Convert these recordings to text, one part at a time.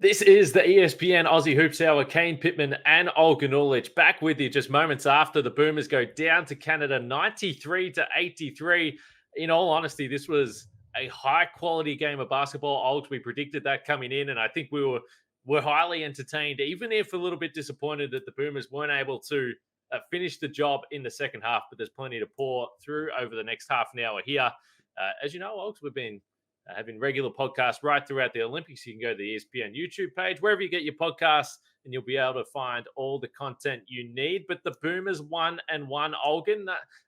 This is the ESPN Aussie Hoops Hour. Kane, Pittman, and Olgun back with you just moments after the Boomers go down to Canada 93-83. In all honesty, this was a high-quality game of basketball. We predicted that coming in, and I think we were highly entertained, even if a little bit disappointed that the Boomers weren't able to finish the job in the second half. But there's plenty to pour through over the next half an hour here. As you know, Olgs, we've been having regular podcasts right throughout the Olympics. You can go to the ESPN YouTube page, wherever you get your podcasts, and you'll be able to find all the content you need. But the Boomers 1-1, Olgun.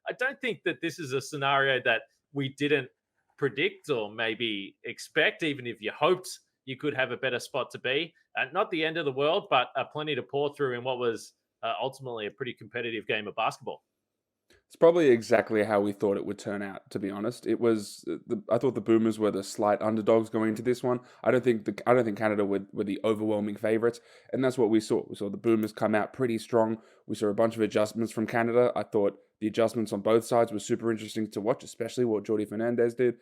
I don't think that this is a scenario that we didn't predict or maybe expect, even if you hoped you could have a better spot to be. Not the end of the world, but plenty to pour through in what was ultimately a pretty competitive game of basketball. It's probably exactly how we thought it would turn out, to be honest. I thought the Boomers were the slight underdogs going into this one. I don't think Canada were the overwhelming favorites, and that's what we saw. We saw the Boomers come out pretty strong. We saw a bunch of adjustments from Canada. I thought the adjustments on both sides were super interesting to watch, especially what Jordi Fernandez did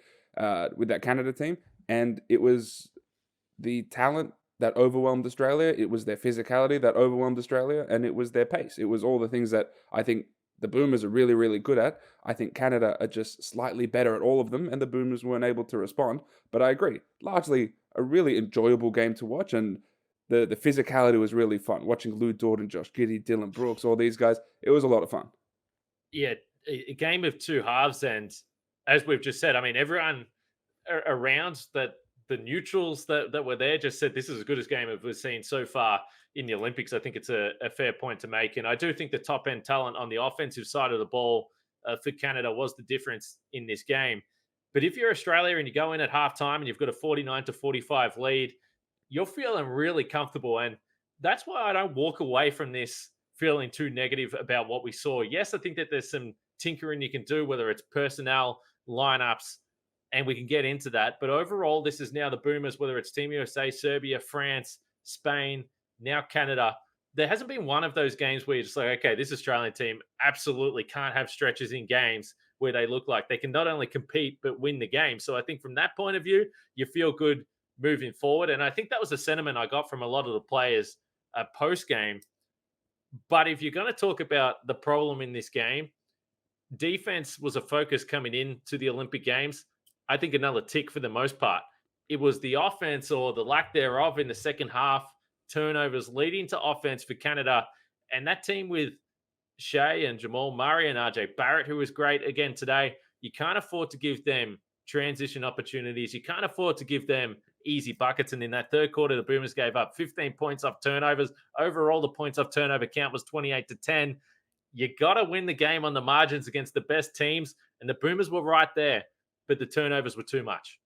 with that Canada team. And it was the talent that overwhelmed Australia. It was their physicality that overwhelmed Australia, and it was their pace. It was all the things that I think the Boomers are really, really good at. I think Canada are just slightly better at all of them, and the Boomers weren't able to respond. But I agree, largely a really enjoyable game to watch, and the physicality was really fun. Watching Lou Dort, Josh Giddey, Dylan Brooks, all these guys, it was a lot of fun. Yeah, a game of two halves, and as we've just said, I mean, everyone around that the neutrals that were there just said this is as good as game we've seen so far in the Olympics. I think it's a fair point to make. And I do think the top end talent on the offensive side of the ball for Canada was the difference in this game. But if you're Australia and you go in at halftime and you've got a 49-45 lead, you're feeling really comfortable. And that's why I don't walk away from this feeling too negative about what we saw. Yes, I think that there's some tinkering you can do, whether it's personnel, lineups, and we can get into that. But overall, this is now the Boomers, whether it's Team USA, Serbia, France, Spain, now Canada. There hasn't been one of those games where you're just like, okay, this Australian team absolutely can't have stretches in games where they look like they can not only compete, but win the game. So I think from that point of view, you feel good moving forward. And I think that was the sentiment I got from a lot of the players post game. But if you're going to talk about the problem in this game, defense was a focus coming into the Olympic Games. I think another tick for the most part. It was the offense or the lack thereof in the second half, turnovers leading to offense for Canada. And that team with Shea and Jamal Murray and RJ Barrett, who was great again today, you can't afford to give them transition opportunities. You can't afford to give them easy buckets. And in that third quarter, the Boomers gave up 15 points off turnovers. Overall, the points off turnover count was 28-10. You got to win the game on the margins against the best teams. And the Boomers were right there, but the turnovers were too much.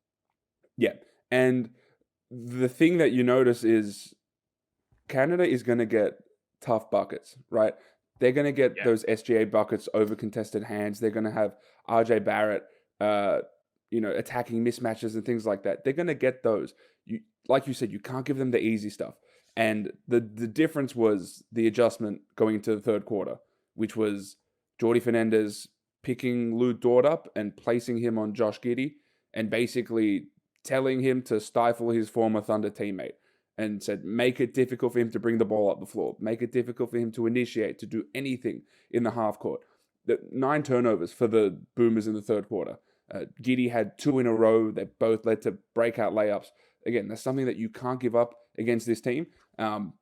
Yeah. And the thing that you notice is Canada is going to get tough buckets, right? They're going to get those SGA buckets over contested hands. They're going to have RJ Barrett, attacking mismatches and things like that. They're going to get those. Like you said, you can't give them the easy stuff. And the difference was the adjustment going into the third quarter, which was Jordi Fernandez picking Lou Dort up and placing him on Josh Giddey and basically telling him to stifle his former Thunder teammate and said, make it difficult for him to bring the ball up the floor. Make it difficult for him to initiate, to do anything in the half court. 9 turnovers for the Boomers in the third quarter. Giddey had 2 in a row that both led to breakout layups. Again, that's something that you can't give up against this team. And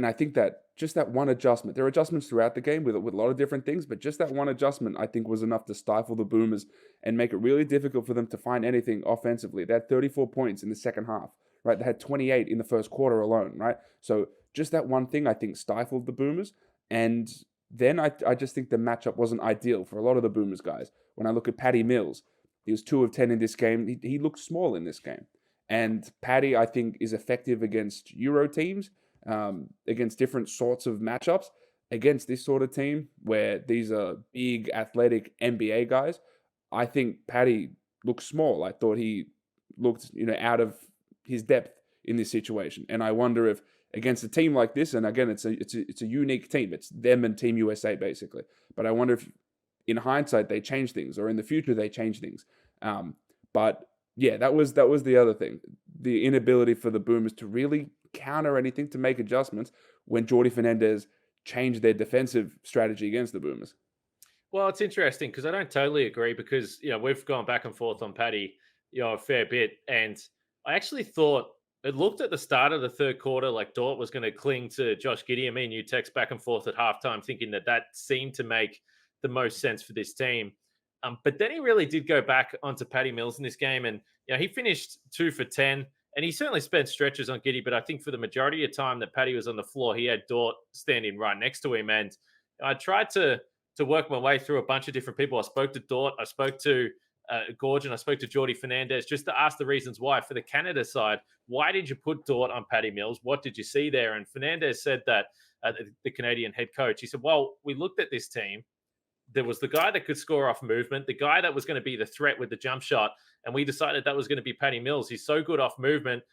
I think that just that one adjustment, there are adjustments throughout the game with a lot of different things, but just that one adjustment, I think, was enough to stifle the Boomers and make it really difficult for them to find anything offensively. They had 34 points in the second half, right? They had 28 in the first quarter alone, right? So just that one thing, I think, stifled the Boomers. And then I just think the matchup wasn't ideal for a lot of the Boomers guys. When I look at Patty Mills, he was 2 of 10 in this game. He looked small in this game. And Patty, I think, is effective against Euro teams, against different sorts of matchups. Against this sort of team, where these are big, athletic NBA guys, I think Patty looked small. I thought he looked, out of his depth in this situation. And I wonder if against a team like this, and again, it's a unique team. It's them and Team USA, basically. But I wonder if, in hindsight, they change things, or in the future they change things. But yeah, that was the other thing. The inability for the Boomers to really counter anything, to make adjustments when Jordi Fernandez changed their defensive strategy against the Boomers? Well, it's interesting because I don't totally agree because, we've gone back and forth on Paddy, a fair bit. And I actually thought it looked at the start of the third quarter like Dort was going to cling to Josh Giddey. And me and you text back and forth at halftime thinking that seemed to make the most sense for this team. But then he really did go back onto Patty Mills in this game. And, he finished 2 for 10. And he certainly spent stretches on Giddey. But I think for the majority of time that Patty was on the floor, he had Dort standing right next to him. And I tried to work my way through a bunch of different people. I spoke to Dort, I spoke to Goorjian, I spoke to Jordi Fernandez just to ask the reasons why. For the Canada side, why did you put Dort on Patty Mills? What did you see there? And Fernandez said that, the Canadian head coach, he said, well, we looked at this team. There was the guy that could score off movement, the guy that was going to be the threat with the jump shot. And we decided that was going to be Patty Mills. He's so good off movement.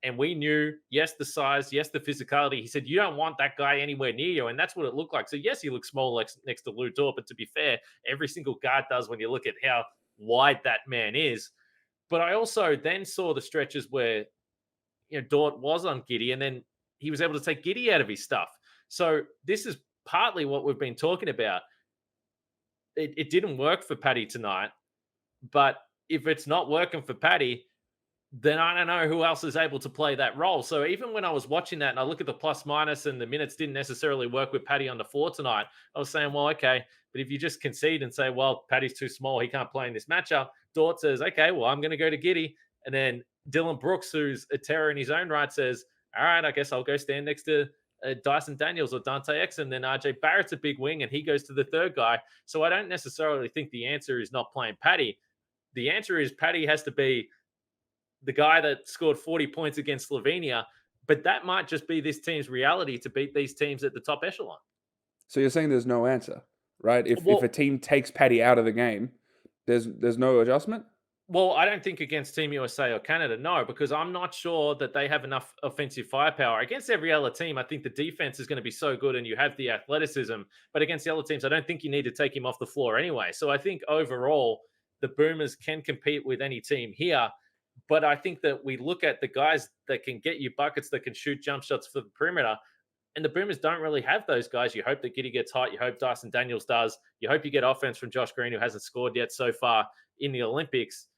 And we knew, yes, the size, yes, the physicality. He said, you don't want that guy anywhere near you. And that's what it looked like. So, yes, he looked small next to Lou Dort. But to be fair, every single guard does when you look at how wide that man is. But I also then saw the stretches where, Dort was on Giddey and then he was able to take Giddey out of his stuff. So this is partly what we've been talking about. It didn't work for Patty tonight. But if it's not working for Patty, then I don't know who else is able to play that role. So even when I was watching that and I look at the plus minus and the minutes didn't necessarily work with Patty on the floor tonight, I was saying, well, okay, but if you just concede and say, well, Patty's too small, he can't play in this matchup, Dort says, okay, well, I'm going to go to Giddey. And then Dylan Brooks, who's a terror in his own right, says, all right, I guess I'll go stand next to Dyson Daniels or Dante Exum. And then RJ Barrett's a big wing and he goes to the third guy. So I don't necessarily think the answer is not playing Patty. The answer is Patty has to be the guy that scored 40 points against Slovenia, but that might just be this team's reality to beat these teams at the top echelon. So you're saying there's no answer, right? If a team takes Patty out of the game, there's no adjustment? Well, I don't think against Team USA or Canada, no, because I'm not sure that they have enough offensive firepower. Against every other team, I think the defense is going to be so good and you have the athleticism, but against the other teams, I don't think you need to take him off the floor anyway. So I think overall, the Boomers can compete with any team here. But I think that we look at the guys that can get you buckets, that can shoot jump shots for the perimeter, and the Boomers don't really have those guys. You hope that Giddey gets hot. You hope Dyson Daniels does. You hope you get offense from Josh Green, who hasn't scored yet so far in the Olympics.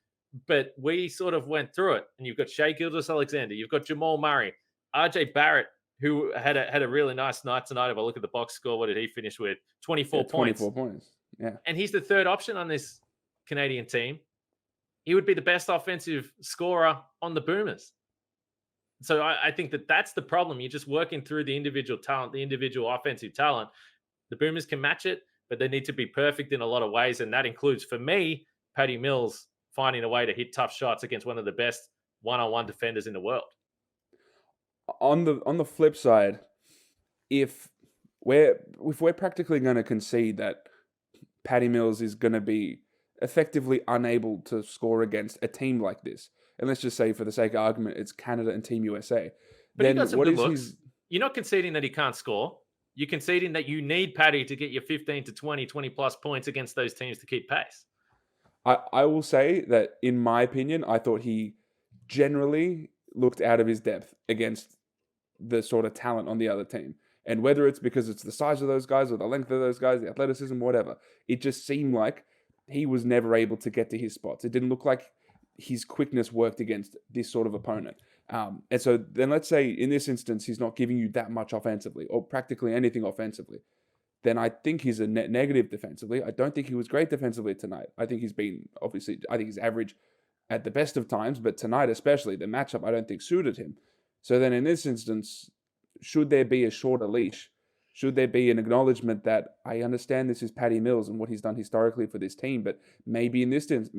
But we sort of went through it. And you've got Shai Gilgeous-Alexander. You've got Jamal Murray. RJ Barrett, who had a really nice night tonight. If I look at the box score, what did he finish with? 24 points. 24 points, yeah. And he's the third option on this Canadian team. He would be the best offensive scorer on the Boomers. So I think that's the problem. You're just working through the individual talent, the individual offensive talent. The Boomers can match it, but they need to be perfect in a lot of ways. And that includes, for me, Patty Mills finding a way to hit tough shots against one of the best one-on-one defenders in the world. On the flip side, if we're practically going to concede that Patty Mills is going to be effectively unable to score against a team like this, and let's just say for the sake of argument it's Canada and Team USA, but then he got some what good is looks. his... You're not conceding that he can't score. You're conceding that you need Patty to get your 15 to 20 plus points against those teams to keep pace. I will say that in my opinion, I thought he generally looked out of his depth against the sort of talent on the other team. And whether it's because it's the size of those guys or the length of those guys, the athleticism, whatever, it just seemed like he was never able to get to his spots. It didn't look like his quickness worked against this sort of opponent. And so then let's say in this instance, he's not giving you that much offensively or practically anything offensively. Then I think he's a net negative defensively. I don't think he was great defensively tonight. I think he's average at the best of times, but tonight especially, the matchup I don't think suited him. So then in this instance, should there be a shorter leash? Should there be an acknowledgement that I understand this is Patty Mills and what he's done historically for this team, but maybe in this instance,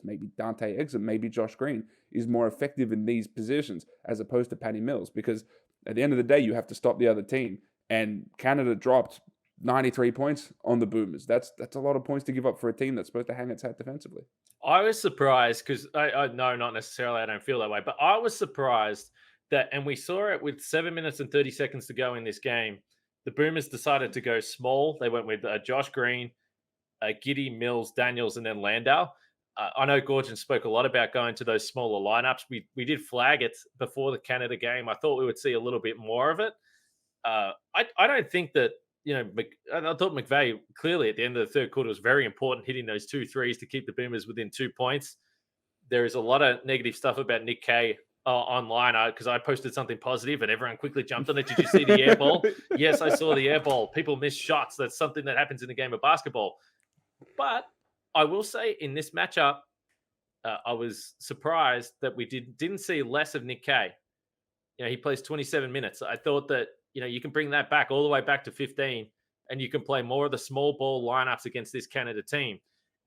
maybe Dante Exum, maybe Josh Green is more effective in these positions as opposed to Patty Mills, because at the end of the day, you have to stop the other team. And Canada dropped 93 points on the Boomers. That's a lot of points to give up for a team that's supposed to hang its hat defensively. I was surprised because I no, not necessarily. I don't feel that way, but I was surprised that, and we saw it with 7 minutes and 30 seconds to go in this game. The Boomers decided to go small. They went with Josh Green, Giddey, Mills, Daniels, and then Landau. I know Goorjian spoke a lot about going to those smaller lineups. We did flag it before the Canada game. I thought we would see a little bit more of it. I don't think that, I thought McVeigh clearly at the end of the third quarter was very important, hitting those 2 threes to keep the Boomers within 2 points. There is a lot of negative stuff about Nick Kay online because I posted something positive and everyone quickly jumped on it. Did you see the air ball? Yes, I saw the air ball. People miss shots. That's something that happens in the game of basketball. But I will say in this matchup, I was surprised that we didn't see less of Nick Kay. He plays 27 minutes. I thought that, you can bring that back all the way back to 15 and you can play more of the small ball lineups against this Canada team.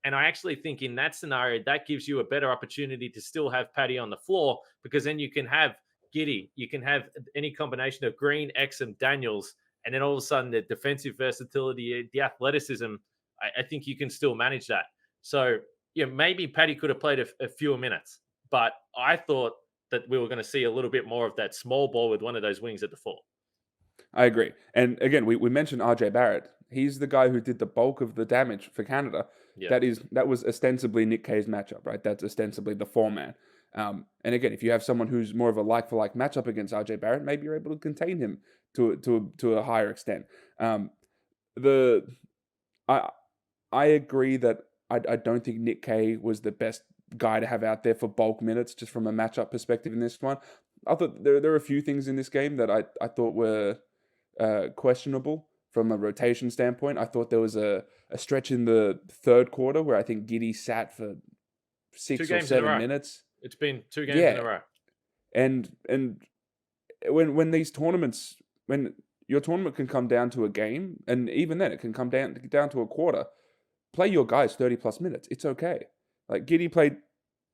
And I actually think in that scenario, that gives you a better opportunity to still have Paddy on the floor, because then you can have Giddey, you can have any combination of Green, Exum, Daniels, and then all of a sudden the defensive versatility, the athleticism, I think you can still manage that. So, maybe Paddy could have played a fewer minutes, but I thought that we were going to see a little bit more of that small ball with one of those wings at the 4. I agree. And again, we mentioned RJ Barrett. He's the guy who did the bulk of the damage for Canada. Yeah. That was ostensibly Nick Kay's matchup, right? That's ostensibly the 4-man. And again, if you have someone who's more of a like-for-like matchup against RJ Barrett, maybe you're able to contain him to a higher extent. I agree that I don't think Nick Kay was the best guy to have out there for bulk minutes, just from a matchup perspective in this one. I thought there are a few things in this game that I thought were questionable from a rotation standpoint. I thought there was a stretch in the third quarter where I think Giddey sat for 6 or 7 minutes. It's been 2 games in a row. And when these tournaments, when your tournament can come down to a game, and even then it can come down to a quarter, play your guys 30 plus minutes. It's okay. Like Giddey played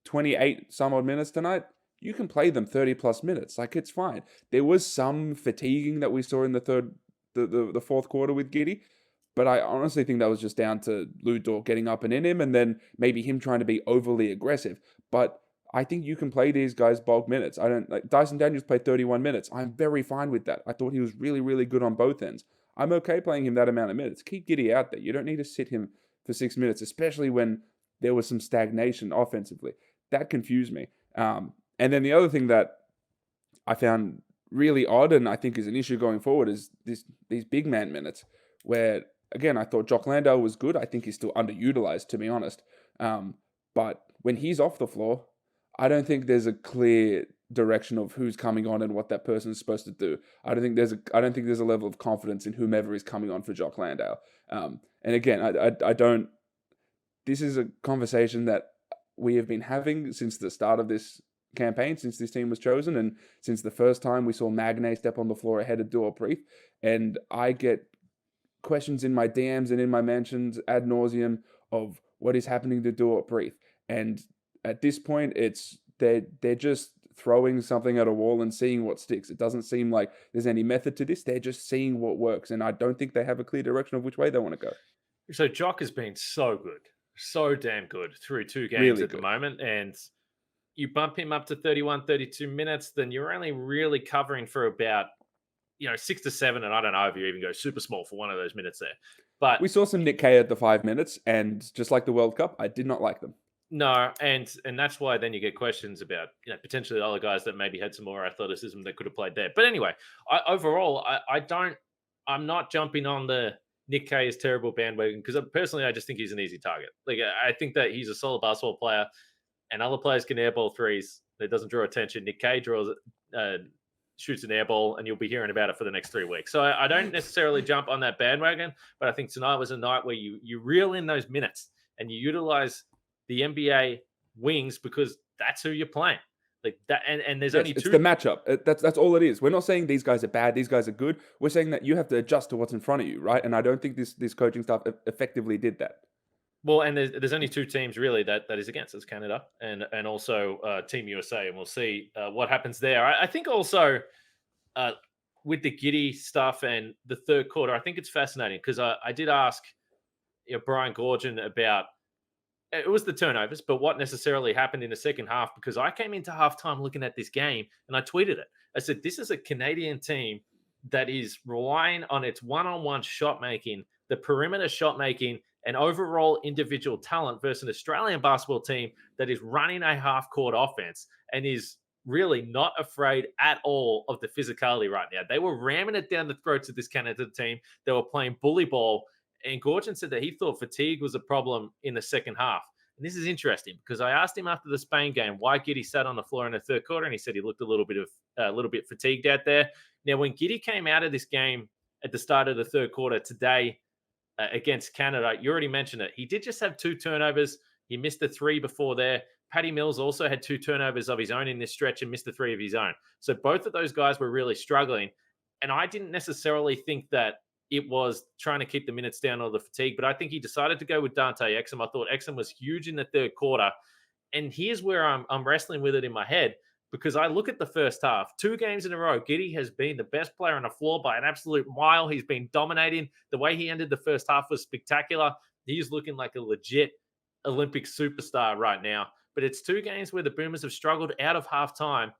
28 some odd minutes tonight. You can play them 30 plus minutes. Like, it's fine. There was some fatiguing that we saw in the fourth quarter with Giddey, but I honestly think that was just down to Lou Dort getting up and in him, and then maybe him trying to be overly aggressive. But I think you can play these guys bulk minutes. Dyson Daniels played 31 minutes. I'm very fine with that. I thought he was really, really good on both ends. I'm okay playing him that amount of minutes. Keep Giddey out there. You don't need to sit him for 6 minutes, especially when there was some stagnation offensively. That confused me. And then the other thing that I found really odd, and I think is an issue going forward, is these big man minutes, where, again, I thought Jock Landale was good. I think he's still underutilized, to be honest. But when he's off the floor, I don't think there's a clear direction of who's coming on and what that person is supposed to do. I don't think there's a level of confidence in whomever is coming on for Jock Landale. And again, I don't. This is a conversation that we have been having since the start of this campaign, since this team was chosen, and since the first time we saw Magne step on the floor ahead of Dorture. And I get questions in my DMs and in my mentions ad nauseum of what is happening to Dorture. And at this point, they're just throwing something at a wall and seeing what sticks. It doesn't seem like there's any method to this. They're just seeing what works, and I don't think they have a clear direction of which way they want to go. So Jock has been so good, so damn good through 2 games really at the moment, and you bump him up to 31, 32 minutes, then you're only really covering for about 6 to 7, and I don't know if you even go super small for one of those minutes there. But we saw some Nick Kay at the 5 minutes, and just like the World Cup, I did not like them. No, and that's why then you get questions about potentially other guys that maybe had some more athleticism that could have played there. But anyway, I'm not jumping on the Nick Kay is terrible bandwagon, because personally I just think he's an easy target. Like, I think that he's a solid basketball player, and other players can airball threes. That doesn't draw attention. Nick Kay shoots an airball, and you'll be hearing about it for the next 3 weeks. So I don't necessarily jump on that bandwagon, but I think tonight was a night where you reel in those minutes and you utilize the NBA wings, because that's who you're playing. Like that, and there's only 2. It's the matchup. That's all it is. We're not saying these guys are bad, these guys are good. We're saying that you have to adjust to what's in front of you, right? And I don't think this coaching staff effectively did that. Well, and there's only 2 teams really that is against. It's Canada and also Team USA, and we'll see what happens there. I think also with the Giddey stuff and the third quarter, I think it's fascinating, because I did ask Brian Goorjian about, it was the turnovers, but what necessarily happened in the second half, because I came into halftime looking at this game and I tweeted it. I said, this is a Canadian team that is relying on its one-on-one shot making, the perimeter shot making, and overall individual talent versus an Australian basketball team that is running a half-court offense and is really not afraid at all of the physicality right now. They were ramming it down the throats of this Canada team. They were playing bully ball. And Goorjian said that he thought fatigue was a problem in the second half. And this is interesting because I asked him after the Spain game why Giddey sat on the floor in the third quarter, and he said he looked a little bit fatigued out there. Now, when Giddey came out of this game at the start of the third quarter today against Canada, you already mentioned it. He did just have 2 turnovers. He missed the 3 before there. Paddy Mills also had 2 turnovers of his own in this stretch and missed the 3 of his own. So both of those guys were really struggling. And I didn't necessarily think that it was trying to keep the minutes down or the fatigue, but I think he decided to go with Dante Exum. I thought Exum was huge in the third quarter. And here's where I'm wrestling with it in my head, because I look at the first half, 2 games in a row, Giddey has been the best player on the floor by an absolute mile. He's been dominating. The way he ended the first half was spectacular. He's looking like a legit Olympic superstar right now. But it's 2 games where the Boomers have struggled out of halftime,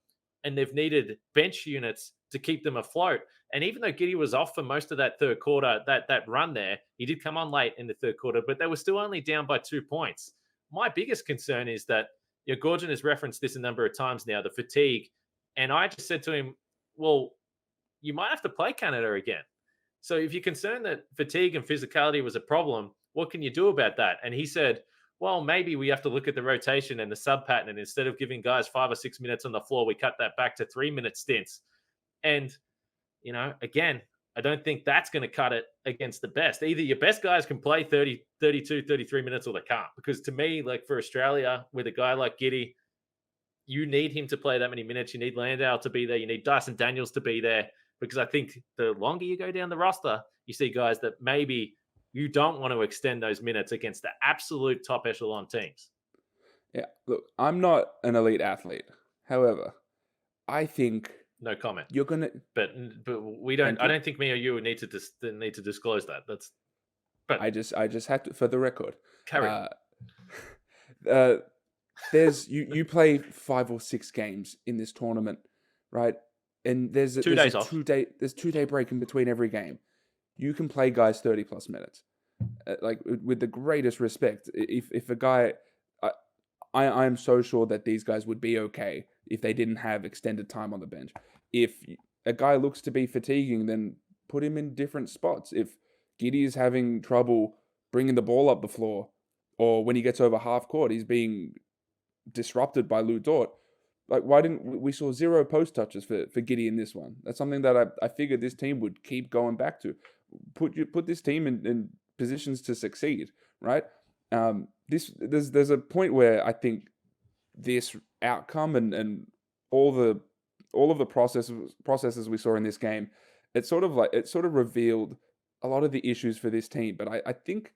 and they've needed bench units to keep them afloat. And even though Giddey was off for most of that third quarter, that run there, he did come on late in the third quarter, but they were still only down by 2 points. My biggest concern is that Goorjian has referenced this a number of times now, the fatigue. And I just said to him, well, you might have to play Canada again. So if you're concerned that fatigue and physicality was a problem, what can you do about that? And he said, well, maybe we have to look at the rotation and the sub pattern. And instead of giving guys 5 or 6 minutes on the floor, we cut that back to 3-minute stints. And, again, I don't think that's going to cut it against the best. Either your best guys can play 30, 32, 33 minutes, or they can't. Because to me, like for Australia, with a guy like Giddey, you need him to play that many minutes. You need Landau to be there. You need Dyson Daniels to be there. Because I think the longer you go down the roster, you see guys that maybe you don't want to extend those minutes against the absolute top echelon teams. Yeah, look, I'm not an elite athlete. However, I think no comment. You're gonna, but we don't. I don't think me or you would need to disclose that. But I just had to, for the record. Carry on. There's you play 5 or 6 games in this tournament, right? And there's 2 days off. 2-day break in between every game. You can play guys 30 plus minutes, like with the greatest respect. If a guy, I am so sure that these guys would be okay if they didn't have extended time on the bench. If a guy looks to be fatiguing, then put him in different spots. If Giddey is having trouble bringing the ball up the floor, or when he gets over half court, he's being disrupted by Lou Dort. Like, why didn't we saw 0 post touches for Giddey in this one? That's something that I figured this team would keep going back to. Put this team in positions to succeed, right? There's a point where I think this outcome and all of the processes we saw in this game, it sort of revealed a lot of the issues for this team. But I think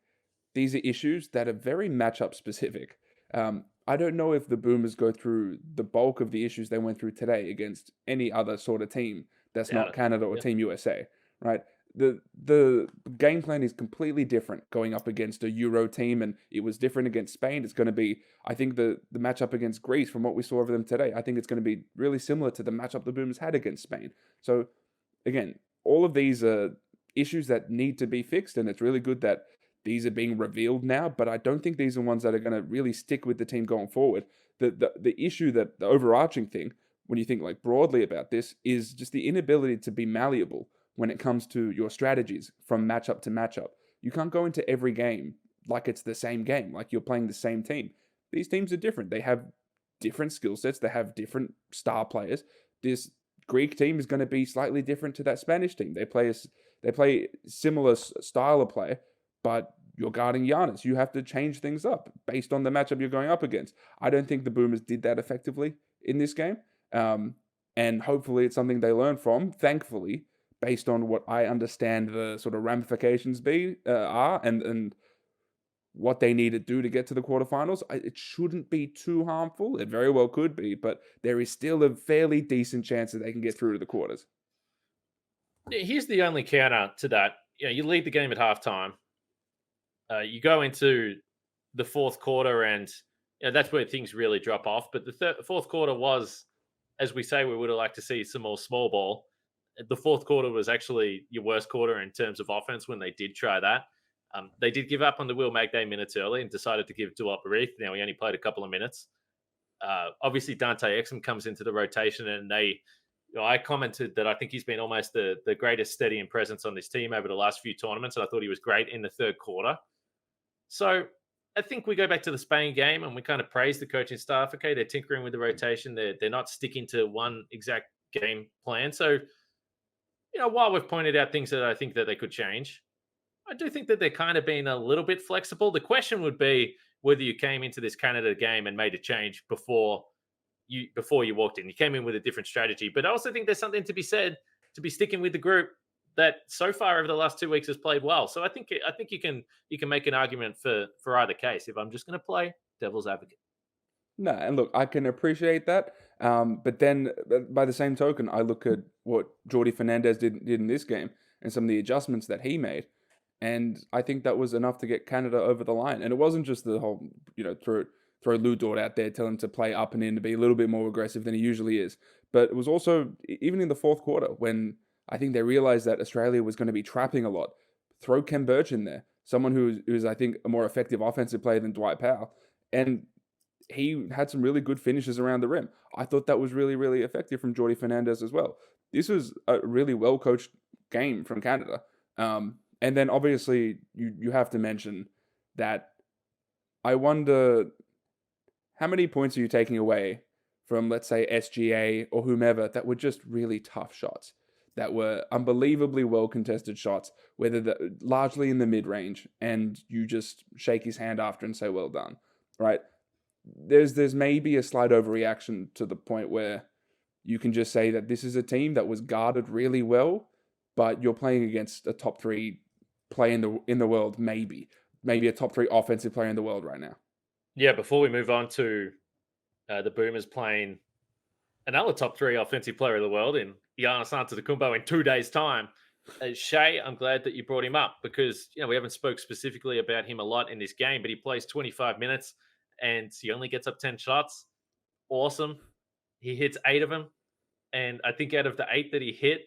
these are issues that are very matchup specific. I don't know if the Boomers go through the bulk of the issues they went through today against any other sort of team that's not Canada or Team USA, right? The game plan is completely different going up against a Euro team, and it was different against Spain. It's going to be, I think, the matchup against Greece, from what we saw of them today, I think it's going to be really similar to the matchup the Boomers had against Spain. So, again, all of these are issues that need to be fixed, and it's really good that these are being revealed now, but I don't think these are ones that are going to really stick with the team going forward. The issue, that the overarching thing, when you think like broadly about this, is just the inability to be malleable when it comes to your strategies from matchup to matchup. You can't go into every game like it's the same game, like you're playing the same team. These teams are different. They have different skill sets. They have different star players. This Greek team is going to be slightly different to that Spanish team. They play similar style of play, but you're guarding Giannis. You have to change things up based on the matchup you're going up against. I don't think the Boomers did that effectively in this game. And hopefully it's something they learn from, thankfully, based on what I understand the sort of ramifications are and what they need to do to get to the quarterfinals. It shouldn't be too harmful. It very well could be, but there is still a fairly decent chance that they can get through to the quarters. Here's the only counter to that. You lead the game at halftime. You go into the fourth quarter, and that's where things really drop off. But the fourth quarter was, as we say, we would have liked to see some more small ball. The fourth quarter was actually your worst quarter in terms of offense when they did try that. They did give up on the Will Magday minutes early and decided to give Duop Arif. Now, he only played a couple of minutes. Obviously, Dante Exum comes into the rotation, and I commented that I think he's been almost the greatest steadying presence on this team over the last few tournaments, and I thought he was great in the third quarter. So I think we go back to the Spain game and we kind of praise the coaching staff. Okay, they're tinkering with the rotation. They're not sticking to one exact game plan. So, while we've pointed out things that I think that they could change, I do think that they're kind of being a little bit flexible. The question would be whether you came into this Canada game and made a change before you walked in. You came in with a different strategy. But I also think there's something to be said to be sticking with the group that so far over the last 2 weeks has played well. So I think you can make an argument for either case. If I'm just going to play devil's advocate. No, and look, I can appreciate that. But then by the same token, I look at what Jordi Fernandez did in this game and some of the adjustments that he made. And I think that was enough to get Canada over the line. And it wasn't just the whole, throw Lou Dort out there, tell him to play up and in, to be a little bit more aggressive than he usually is. But it was also, even in the fourth quarter, when I think they realized that Australia was going to be trapping a lot, throw Ken Birch in there, someone who's I think, a more effective offensive player than Dwight Powell. And he had some really good finishes around the rim. I thought that was really, really effective from Jordi Fernandez as well. This was a really well-coached game from Canada. And then obviously you have to mention that I wonder how many points are you taking away from, let's say, SGA or whomever that were just really tough shots, that were unbelievably well-contested shots, largely in the mid-range, and you just shake his hand after and say, well done, right? There's maybe a slight overreaction to the point where you can just say that this is a team that was guarded really well, but you're playing against a top 3 player in the world, maybe a top 3 offensive player in the world right now. Yeah, before we move on to the Boomers playing another top 3 offensive player in the world in Giannis Antetokounmpo in 2 days' time, Shay, I'm glad that you brought him up because we haven't spoke specifically about him a lot in this game, but he plays 25 minutes and he only gets up 10 shots. Awesome. He hits 8 of them, and I think out of the 8 that he hit,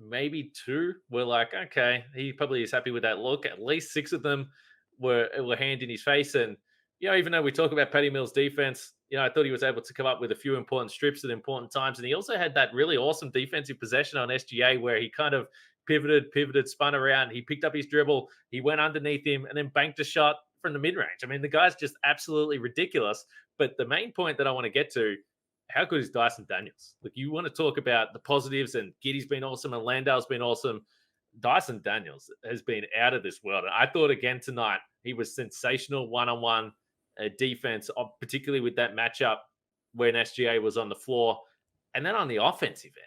maybe 2 were like, okay, he probably is happy with that look. At least 6 of them were hand in his face. And, even though we talk about Patty Mills' defense, I thought he was able to come up with a few important strips at important times. And he also had that really awesome defensive possession on SGA where he kind of pivoted, spun around. He picked up his dribble. He went underneath him and then banked a shot from the mid-range. I mean, the guy's just absolutely ridiculous. But the main point that I want to get to, how good is Dyson Daniels? Look, you want to talk about the positives, and Giddy's been awesome and Landau's been awesome. Dyson Daniels has been out of this world. And I thought again tonight, he was sensational one-on-one defense, particularly with that matchup when SGA was on the floor. And then on the offensive end,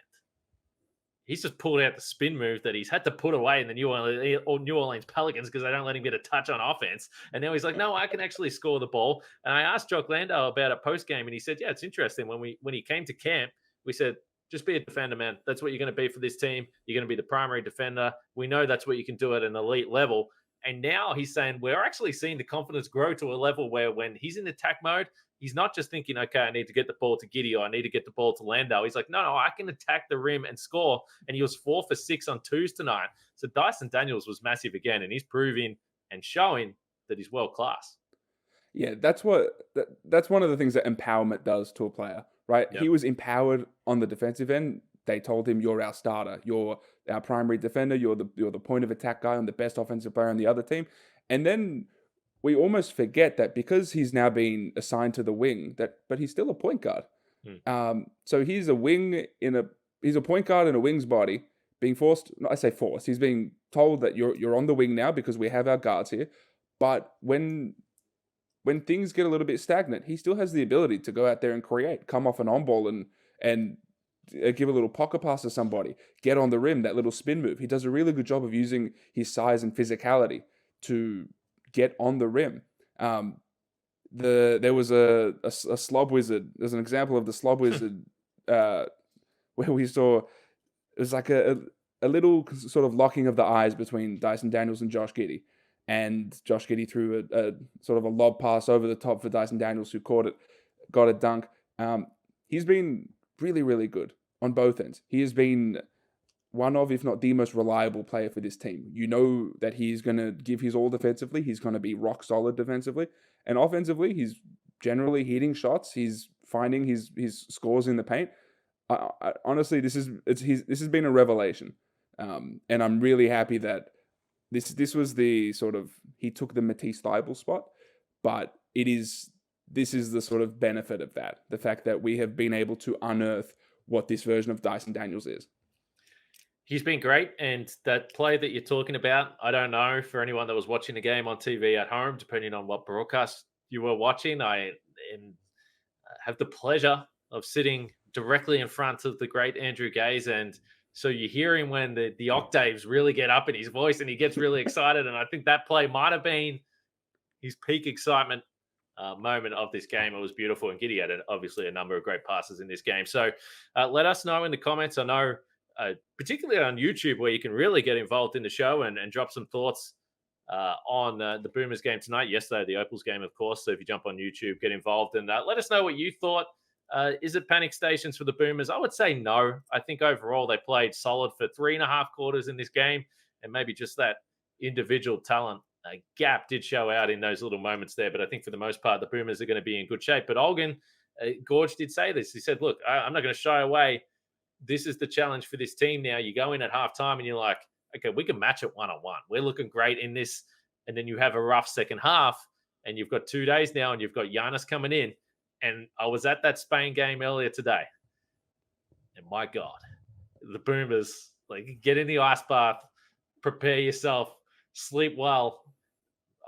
he's just pulled out the spin move that he's had to put away in the New Orleans Pelicans because they don't let him get a touch on offense. And now he's like, no, I can actually score the ball. And I asked Jock Landau about it post-game, and he said, yeah, it's interesting. When he came to camp, we said, just be a defender, man. That's what you're going to be for this team. You're going to be the primary defender. We know that's what you can do at an elite level. And now he's saying we're actually seeing the confidence grow to a level where when he's in attack mode, he's not just thinking, okay, I need to get the ball to Giddy or I need to get the ball to Landau. He's like, no, I can attack the rim and score. And he was 4 for 6 on 2s tonight. So Dyson Daniels was massive again, and he's proving and showing that he's world class. Yeah, that's one of the things that empowerment does to a player, right? Yep. He was empowered on the defensive end. They told him, you're our starter. You're our primary defender. You're the point of attack guy and the best offensive player on the other team. And then we almost forget that because he's now been assigned to the wing, but he's still a point guard. So he's a point guard in a wing's body, being forced. I say forced. He's being told that you're on the wing now because we have our guards here. But when things get a little bit stagnant, he still has the ability to go out there and create, come off an on ball and give a little pocket pass to somebody, get on the rim, that little spin move. He does a really good job of using his size and physicality to get on the rim. There was a slob wizard. There's an example of the slob wizard where we saw it was like a little sort of locking of the eyes between Dyson Daniels and Josh Giddey. And Josh Giddey threw a sort of a lob pass over the top for Dyson Daniels, who caught it, got a dunk. He's been really, really good on both ends. He has been one of, if not the most reliable player for this team. You know that he's going to give his all defensively. He's going to be rock solid defensively. And offensively, he's generally hitting shots. He's finding his scores in the paint. Honestly, this has been a revelation. And I'm really happy that this was the sort of, he took the Matisse Thybulle spot, but this is the sort of benefit of that. The fact that we have been able to unearth what this version of Dyson Daniels is. He's been great. And that play that you're talking about, I don't know, for anyone that was watching the game on TV at home, depending on what broadcast you were watching, I have the pleasure of sitting directly in front of the great Andrew Gaze. And so you hear him when the octaves really get up in his voice and he gets really excited. And I think that play might have been his peak excitement moment of this game. It was beautiful. And Giddey had obviously a number of great passes in this game. So let us know in the comments. I know, particularly on YouTube, where you can really get involved in the show and drop some thoughts on the Boomers game tonight. Yesterday, the Opals game, of course. So if you jump on YouTube, get involved and let us know what you thought. Is it panic stations for the Boomers? I would say no. I think overall they played solid for 3.5 quarters in this game, and maybe just that individual talent gap did show out in those little moments there. But I think for the most part, the Boomers are going to be in good shape. But Olgun, Gorge did say this. He said, look, I'm not going to shy away. This is the challenge for this team now. You go in at halftime and you're like, okay, we can match it one-on-one. We're looking great in this. And then you have a rough second half, and you've got 2 days now, and you've got Giannis coming in. And I was at that Spain game earlier today. And my God, the Boomers, like, get in the ice bath, prepare yourself, sleep well.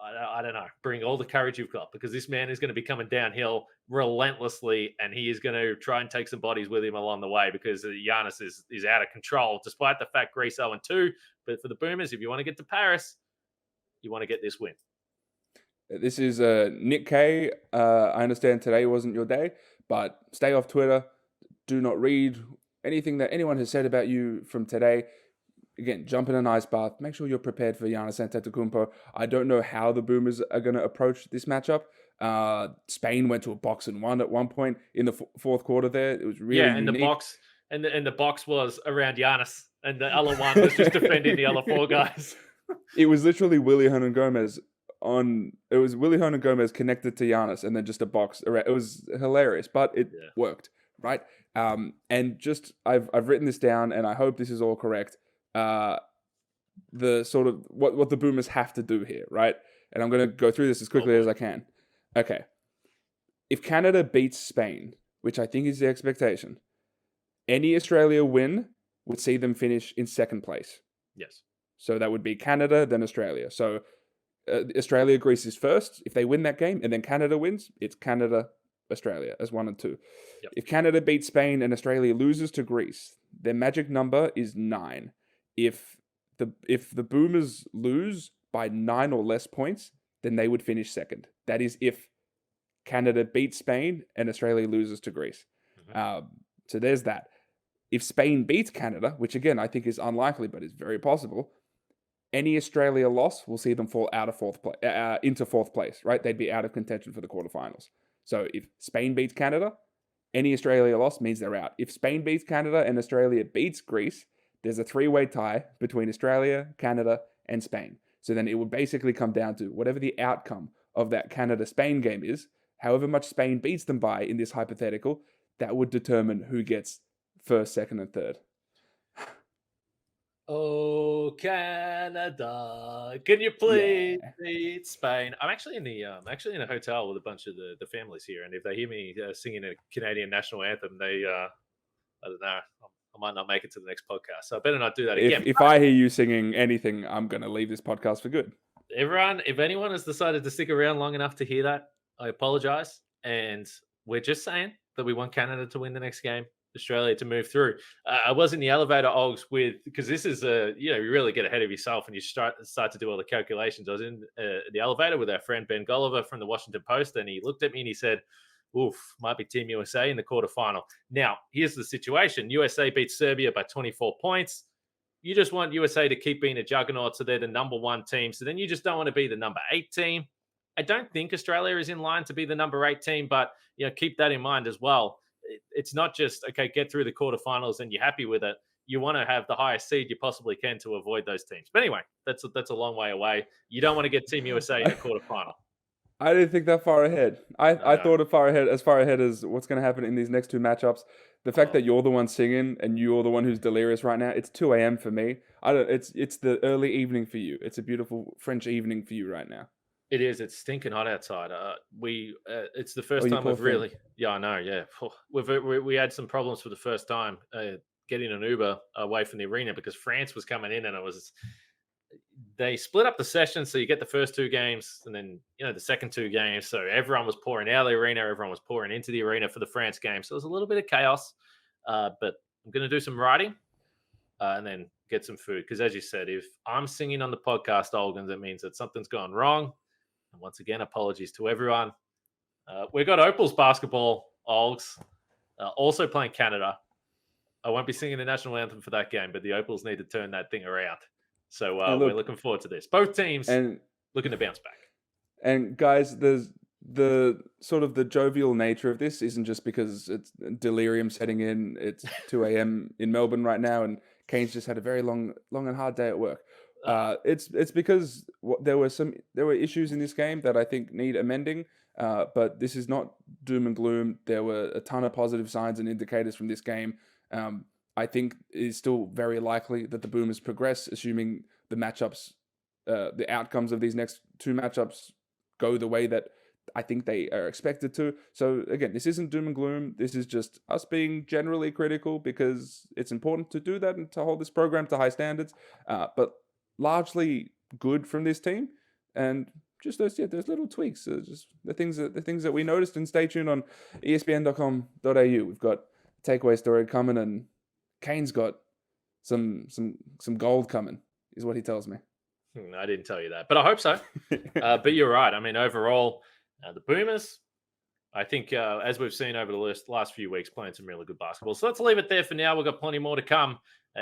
I don't know, bring all the courage you've got, because this man is going to be coming downhill relentlessly, and he is going to try and take some bodies with him along the way, because Giannis is out of control, despite the fact Greece 0-2. But for the Boomers, if you want to get to Paris, you want to get this win. This is Nick K. I understand today wasn't your day, but stay off Twitter. Do not read anything that anyone has said about you from today. Again, jump in an ice bath. Make sure you're prepared for Giannis Antetokounmpo. I don't know how the Boomers are going to approach this matchup. Spain went to a box and won at one point in the fourth quarter there. It was really and unique. the box was around Giannis, and the other one was just defending the other 4 guys. It was literally Willy Hernan-Gomez connected to Giannis, and then just a box around. It was hilarious, but it worked, right? And just I've written this down, and I hope this is all correct. The sort of what the Boomers have to do here, right? And I'm going to go through this as quickly as I can. Okay. If Canada beats Spain, which I think is the expectation, any Australia win would see them finish in second place. Yes. So that would be Canada, then Australia. So Australia, Greece is first. If they win that game and then Canada wins, it's Canada, Australia as 1 and 2. Yep. If Canada beats Spain and Australia loses to Greece, their magic number is 9. If the Boomers lose by 9 or less points, then they would finish second. That is if Canada beats Spain and Australia loses to Greece. Mm-hmm. So there's that. If Spain beats Canada, which again I think is unlikely but is very possible, any Australia loss will see them fall out of into fourth place. Right? They'd be out of contention for the quarterfinals. So if Spain beats Canada, any Australia loss means they're out. If Spain beats Canada and Australia beats Greece, there's a 3-way tie between Australia, Canada, and Spain. So then it would basically come down to whatever the outcome of that Canada-Spain game is, however much Spain beats them by in this hypothetical, that would determine who gets first, second, and third. Oh, Canada, can you please beat Spain? I'm actually in a hotel with a bunch of the families here, and if they hear me singing a Canadian national anthem, they I don't know, I might not make it to the next podcast. So I better not do that again. If I hear you singing anything, I'm going to leave this podcast for good. Everyone, if anyone has decided to stick around long enough to hear that, I apologize. And we're just saying that we want Canada to win the next game, Australia to move through. I was in the elevator, Ogs, because this is you really get ahead of yourself and you start to do all the calculations. I was in the elevator with our friend Ben Golliver from the Washington Post, and he looked at me and he said, oof, might be Team USA in the quarterfinal. Now, here's the situation. USA beats Serbia by 24 points. You just want USA to keep being a juggernaut, so they're the number 1 team. So then you just don't want to be the number 8 team. I don't think Australia is in line to be the number 8 team, but keep that in mind as well. It's not just, okay, get through the quarterfinals and you're happy with it. you want to have the highest seed you possibly can to avoid those teams. But anyway, that's a long way away. You don't want to get Team USA in a quarterfinal. I didn't think that far ahead. I No. thought as far ahead as what's going to happen in these next two matchups. The fact that you're the one singing and you're the one who's delirious right now, it's 2 a.m. for me. It's the early evening for you. It's a beautiful French evening for you right now. It is. It's stinking hot outside. It's the first time we've really. Yeah, I know. Yeah, we had some problems for the first time getting an Uber away from the arena because France was coming in and they split up the session, so you get the first 2 games and then the second 2 games. So everyone was pouring out of the arena, everyone was pouring into the arena for the France game. So it was a little bit of chaos. But I'm going to do some writing and then get some food because, as you said, if I'm singing on the podcast, Olgun, that means that something's gone wrong. And once again, apologies to everyone. We've got Opals basketball, Olgs, also playing Canada. I won't be singing the national anthem for that game, but the Opals need to turn that thing around. So we're looking forward to this. Both teams looking to bounce back. And guys, there's the sort of the jovial nature of this isn't just because it's delirium setting in. It's 2 a.m. in Melbourne right now, and Kane's just had a very long and hard day at work. It's because there were issues in this game that I think need amending. But this is not doom and gloom. There were a ton of positive signs and indicators from this game. I think it's still very likely that the Boomers progress, assuming the matchups, the outcomes of these next 2 matchups go the way that I think they are expected to. So again, this isn't doom and gloom. This is just us being generally critical because it's important to do that and to hold this program to high standards. But largely good from this team, and just those little tweaks, just the things that we noticed. And stay tuned on ESPN.com.au. We've got a takeaway story coming, and Kane's got some gold coming, is what he tells me. I didn't tell you that, but I hope so. But you're right. I mean, overall, the Boomers, I think, as we've seen over the last few weeks, playing some really good basketball. So let's leave it there for now. We've got plenty more to come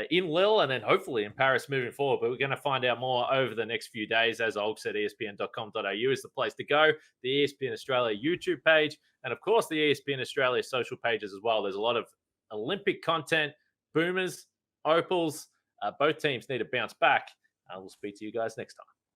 in Lille and then hopefully in Paris moving forward. But we're going to find out more over the next few days. As Olg said, ESPN.com.au is the place to go. The ESPN Australia YouTube page, and of course the ESPN Australia social pages as well. There's a lot of Olympic content. Boomers, Opals, both teams need to bounce back. We'll speak to you guys next time.